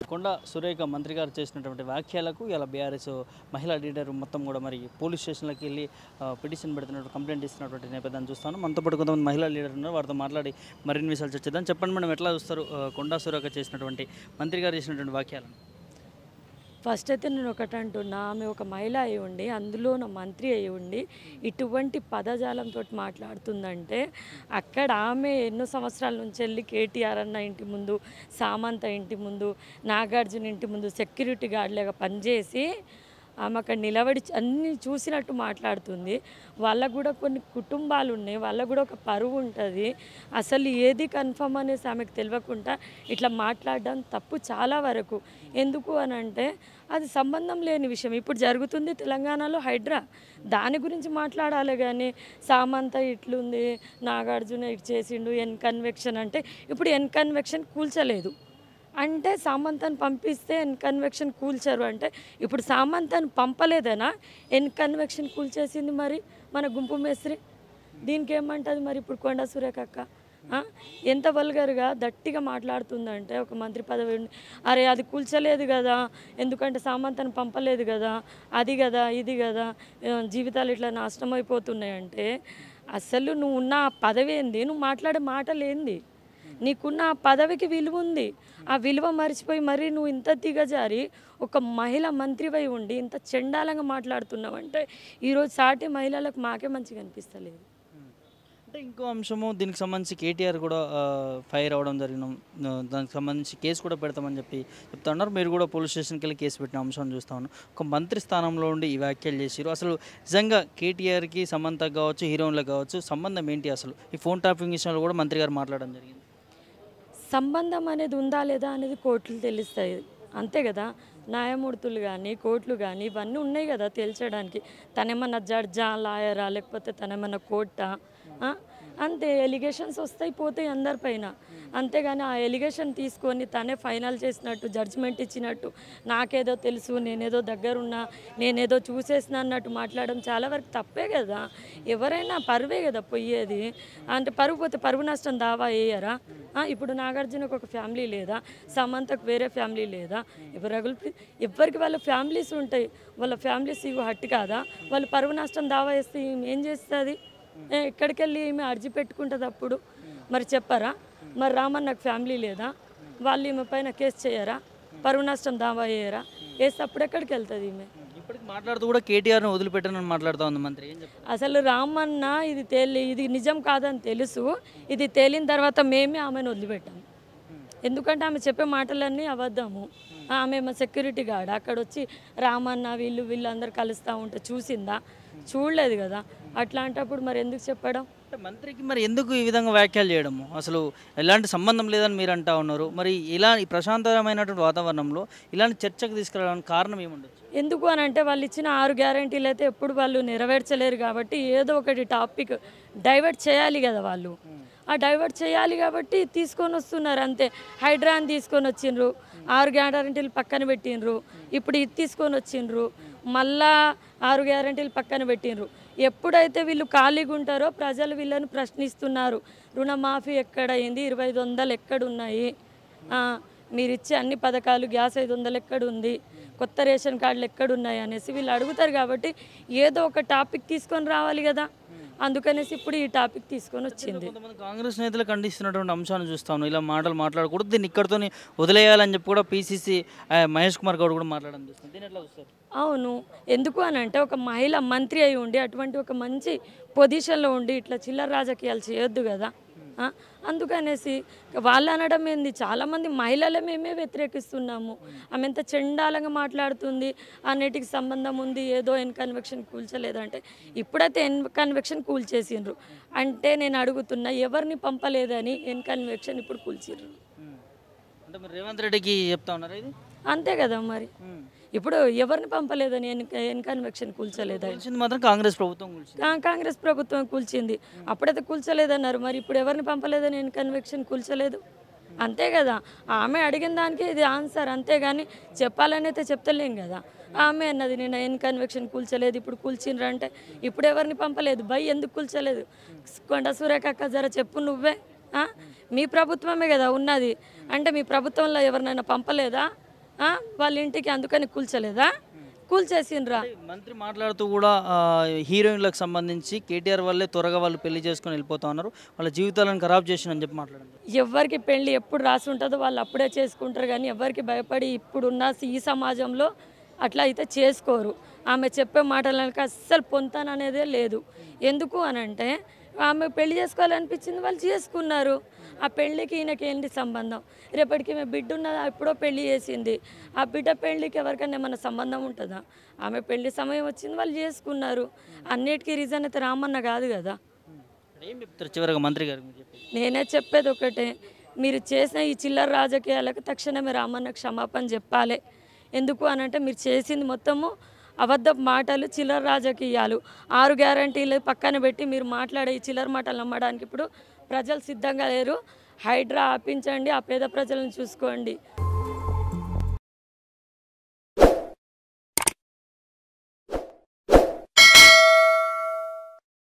కొండా సురేఖ మంత్రి గారు చేసినటువంటి వ్యాఖ్యలకు ఇలా బీఆర్ఎస్ మహిళా లీడర్ మొత్తం కూడా మరి పోలీస్ స్టేషన్లకు వెళ్ళి పిటిషన్ పెడుతున్నట్టు కంప్లైంట్ ఇస్తున్నటువంటి నేపథ్యాన్ని చూస్తాను. మనతో పాటు కొంతమంది మహిళా లీడర్ ఉన్నారు, వారితో మాట్లాడి మరిన్ని విషయాలు చర్చిద్దాం. చెప్పండి మేడం, ఎట్లా చూస్తారు కొండా సురేఖ చేసినటువంటి మంత్రి గారు చేసినటువంటి వ్యాఖ్యలను? ఫస్ట్ అయితే నేను ఒకటి అంటున్నా, ఆమె ఒక మహిళ అయి ఉండి అందులో నా మంత్రి అయి ఉండి ఇటువంటి పదజాలంతో మాట్లాడుతుందంటే అక్కడ ఆమె ఎన్నో సంవత్సరాల నుంచి వెళ్ళి కేటీఆర్ అన్న ఇంటి ముందు, సామంత ఇంటి ముందు, నాగార్జున ఇంటి ముందు సెక్యూరిటీ గార్డ్లాగా పనిచేసి ఆమె అక్కడ నిలబడి అన్నీ చూసినట్టు మాట్లాడుతుంది. వాళ్ళకు కూడా కొన్ని కుటుంబాలు ఉన్నాయి, వాళ్ళకు కూడా ఒక పరువు ఉంటుంది. అసలు ఏది కన్ఫర్మ్ అనేసి ఆమెకు తెలియకుండా ఇట్లా మాట్లాడడం తప్పు చాలా వరకు. ఎందుకు అని అంటే అది సంబంధం లేని విషయం. ఇప్పుడు జరుగుతుంది తెలంగాణలో హైడ్రా, దాని గురించి మాట్లాడాలి. కానీ సామంత ఇట్లుంది, నాగార్జున ఇటు చేసిండు, కన్వెక్షన్ అంటే ఇప్పుడు కన్వెక్షన్ కూల్చలేదు అంటే సామంతను పంపిస్తే కన్వెక్షన్ కూల్చారు అంటే ఇప్పుడు సామంతను పంపలేదనా కన్వెక్షన్ కూల్చేసింది మరి మన గుంపు మేస్త్రి. దీనికి ఏమంటుంది మరి ఇప్పుడు కొండా సురేఖ అక్క? ఎంత వల్గర్గా దట్టిగా మాట్లాడుతుందంటే ఒక మంత్రి పదవి అరే అది కూల్చలేదు కదా, ఎందుకంటే సామంతను పంపలేదు కదా, అది కదా ఇది కదా, జీవితాలు ఇట్లా నాశనం అయిపోతున్నాయంటే అసలు నువ్వు ఉన్న పదవి ఏంది, నువ్వు మాట్లాడే మాటలు ఏంది, నీకున్న ఆ పదవికి విలువ ఉంది. ఆ విలువ మర్చిపోయి మరీ నువ్వు ఇంత దిగజారి ఒక మహిళ మంత్రివై ఉండి ఇంత చెండాలంగా మాట్లాడుతున్నావంటే ఈరోజు సాటి మహిళలకు మాకే మంచిగా అనిపిస్తలేదు. అంటే ఇంకో అంశము దీనికి సంబంధించి కేటీఆర్ కూడా ఫైర్ అవ్వడం జరిగిన దానికి సంబంధించి కేసు కూడా పెడతామని చెప్తా ఉన్నారు. మీరు కూడా పోలీస్ స్టేషన్కి వెళ్ళి కేసు పెట్టిన అంశాన్ని చూస్తా ఉన్నాను. ఒక మంత్రి స్థానంలో ఉండి ఈ వ్యాఖ్యలు చేసారు. అసలు నిజంగా కేటీఆర్కి సమంతకు కావచ్చు, హీరోయిన్లకు కావచ్చు సంబంధం ఏంటి? అసలు ఈ ఫోన్ టాపింగ్ విషయంలో కూడా మంత్రి గారు మాట్లాడడం జరిగింది. సంబంధం అనేది ఉందా లేదా అనేది కోర్టులు తెలుస్తాయి అంతే కదా. న్యాయమూర్తులు కానీ కోర్టులు కానీ ఇవన్నీ ఉన్నాయి కదా తేల్చడానికి. తనేమన్నా జడ్జా, లాయరా, లేకపోతే తనేమన్నా కోర్టా? అంతే, ఎలిగేషన్స్ వస్తాయి పోతాయి అందరిపైన. అంతేగాని ఆ ఎలిగేషన్ తీసుకొని తనే ఫైనల్ చేసినట్టు, జడ్జిమెంట్ ఇచ్చినట్టు, నాకేదో తెలుసు, నేనేదో దగ్గరున్నా, నేనేదో చూసేసిన అన్నట్టు మాట్లాడడం చాలా వరకు తప్పే కదా. ఎవరైనా పరువే కదా పోయేది. అంటే పరువు పోతే పరువు నష్టం దావా వేయరా? ఇప్పుడు నాగార్జునకు ఒక ఫ్యామిలీ లేదా, సమంతకు వేరే ఫ్యామిలీ లేదా? ఎవరికి వాళ్ళ ఫ్యామిలీస్ ఉంటాయి, వాళ్ళ ఫ్యామిలీస్ ఇవి హట్ కాదా? వాళ్ళు పరువు నష్టం దావా వేస్తే ఏం చేస్తుంది? ఎక్కడికి వెళ్ళి ఈమె అర్జీ పెట్టుకుంటుంది అప్పుడు? మరి చెప్పరా? మరి రామన్నకు ఫ్యామిలీ లేదా? వాళ్ళు ఈమె పైన కేసు చేయరా? పరువు నష్టం దావా వేయరా? వేస్తే అప్పుడు ఎక్కడికి వెళ్తుంది ఈమె? ఇప్పటికి మాట్లాడుతూ కూడా కేటీఆర్ని వదిలిపెట్టనని మాట్లాడుతూ ఉంది మంత్రి. ఏం చెప్తారు? అసలు రామన్న ఇది నిజం కాదని తెలుసు. ఇది తేలిన తర్వాత మేమే ఆమెను వదిలిపెట్టాము. ఎందుకంటే ఆమె చెప్పే మాటలన్నీ అబద్ధము. ఆమె మా సెక్యూరిటీ గార్డ్ అక్కడ వచ్చి రామన్న వీళ్ళందరూ కలుస్తూ ఉంటే చూసిందా? చూడలేదు కదా. అట్లాంటప్పుడు మరి ఎందుకు చెప్పడం? అంటే మంత్రికి మరి ఎందుకు ఈ విధంగా వ్యాఖ్యలు చేయడము? అసలు ఎలాంటి సంబంధం లేదని మీరు అంటా ఉన్నారు. మరి ఇలా ప్రశాంతమైనటువంటి వాతావరణంలో ఇలాంటి చర్చకు తీసుకురావడానికి కారణం ఏముండొచ్చు? ఎందుకు అని అంటే వాళ్ళు ఇచ్చిన 6 గ్యారెంటీలు అయితే ఎప్పుడు వాళ్ళు నెరవేర్చలేరు కాబట్టి ఏదో ఒకటి టాపిక్ డైవర్ట్ చేయాలి కదా వాళ్ళు. ఆ డైవర్ట్ చేయాలి కాబట్టి తీసుకొని వస్తున్నారు అంతే. హైడ్రాని తీసుకొని వచ్చిండ్రు, 6 గ్యారెంటీలు పక్కన పెట్టిండ్రు, ఇప్పుడు ఇది తీసుకొని వచ్చిండ్రు, మళ్ళా 6 గ్యారెంటీలు పక్కన పెట్టిండ్రు. ఎప్పుడైతే వీళ్ళు ఖాళీగా ఉంటారో ప్రజలు వీళ్ళని ప్రశ్నిస్తున్నారు. రుణమాఫీ ఎక్కడైంది, 2500 ఎక్కడున్నాయి, మీరు ఇచ్చే అన్ని పథకాలు, గ్యాస్ 500 ఎక్కడుంది, కొత్త రేషన్ కార్డులు ఎక్కడున్నాయి అనేసి వీళ్ళు అడుగుతారు. కాబట్టి ఏదో ఒక టాపిక్ తీసుకొని రావాలి కదా. అందుకనేసి ఇప్పుడు ఈ టాపిక్ తీసుకొని వచ్చింది. కొంతమంది కాంగ్రెస్ నేతలు ఖండిస్తున్నటువంటి అంశాన్ని చూస్తాను. ఇలా మాటలు మాట్లాడకూడదు, దీన్ని ఇక్కడితో వదిలేయాలని చెప్పి కూడా పీసీసీ మహేష్ కుమార్ గౌడ్ కూడా మాట్లాడడం చూస్తాను. దీన్ని ఎట్లా చూస్తారు? అవును, ఎందుకు అని అంటే ఒక మహిళ మంత్రి అయి ఉండి అటువంటి ఒక మంచి పొజిషన్లో ఉండి ఇట్లా చిల్లర రాజకీయాలు చేయొద్దు కదా. అందుకనేసి వాళ్ళు అనడం ఏంది, చాలామంది మహిళలే మేమే వ్యతిరేకిస్తున్నాము. ఆమె ఎంత చెండాలంగా మాట్లాడుతుంది, అన్నిటికి సంబంధం ఉంది, ఏదో కన్వెక్షన్ కూల్చలేదంటే ఇప్పుడైతే కన్వెక్షన్ కూల్చేసిండ్రు అంటే నేను అడుగుతున్నా ఎవరిని పంపలేదని కన్వెక్షన్ ఇప్పుడు కూల్చిండ్రు అంటే మీరు రేవంత్ రెడ్డికి చెప్తా ఉన్నారు ఇది? అంతే కదా. మరి ఇప్పుడు ఎవరిని పంపలేదని కన్వెక్షన్ కూల్చలేదని మాత్రం కాంగ్రెస్ ప్రభుత్వం కూల్చింది. కాంగ్రెస్ ప్రభుత్వం కూల్చింది. అప్పుడైతే కూల్చలేదన్నారు, మరి ఇప్పుడు ఎవరిని పంపలేదని కన్వెక్షన్ కూల్చలేదు అంతే కదా. ఆమె అడిగిన దానికి ఇది ఆన్సర్, అంతేగాని చెప్పాలని అయితే చెప్తలేం కదా. ఆమె అన్నది నేను కన్వెక్షన్ కూల్చలేదు, ఇప్పుడు కూల్చిండ్రు అంటే ఇప్పుడు ఎవరిని పంపలేదు. ఎందుకు కూల్చలేదు? కొండా సురేఖ అక్క జర చెప్పు నువ్వే. మీ ప్రభుత్వమే కదా ఉన్నది అంటే మీ ప్రభుత్వంలో ఎవరినైనా పంపలేదా? వాళ్ళ ఇంటికి అందుకని కూల్చలేదా? కూల్చేసిండ్రా? మంత్రి మాట్లాడుతూ కూడా హీరోయిన్లకు సంబంధించి కేటీఆర్ వల్లే త్వరగా వాళ్ళు పెళ్లి చేసుకొని వెళ్ళిపోతా ఉన్నారు, వాళ్ళ జీవితాలను ఖరాబ్ చేసిందని చెప్పి మాట్లాడారు. ఎవరికి పెళ్ళి ఎప్పుడు రాసి ఉంటుందో వాళ్ళు అప్పుడే చేసుకుంటారు, కానీ ఎవరికి భయపడి ఇప్పుడున్న ఈ సమాజంలో అట్లా అయితే చేసుకోరు. ఆమె చెప్పే మాటలకి అస్సలు పొంతననేదే లేదు. ఎందుకు అనంటే ఆమె పెళ్లి చేసుకోవాలనిపించింది, వాళ్ళు చేసుకున్నారు. ఆ పెళ్ళికి ఈయనకి ఏంటి సంబంధం? రేపటికి ఈమె బిడ్డ ఉన్నది, ఎప్పుడో పెళ్లి చేసింది. ఆ బిడ్డ పెళ్ళికి ఎవరికైనా ఏమన్నా సంబంధం ఉంటుందా? ఆమె పెళ్లి సమయం వచ్చింది, వాళ్ళు చేసుకున్నారు. అన్నిటికీ రీజన్ అయితే రామన్న కాదు కదా. ఏం చెప్తారు చివరిగా మంత్రి గారు? నేనే చెప్పేది ఒకటే, మీరు చేసిన ఈ చిల్లర రాజకీయాలకు తక్షణమే రామన్న క్షమాపణ చెప్పాలి. ఎందుకు అనంటే మీరు చేసింది మొత్తము అబద్ధపు మాటలు, చిల్లర రాజకీయాలు. 6 గ్యారంటీలు పక్కన పెట్టి మీరు మాట్లాడే ఈ చిల్లర మాటలు నమ్మడానికి ఇప్పుడు ప్రజలు సిద్ధంగా లేరు. హైడ్రా ఆపించండి, ఆ పేద ప్రజలను చూసుకోండి.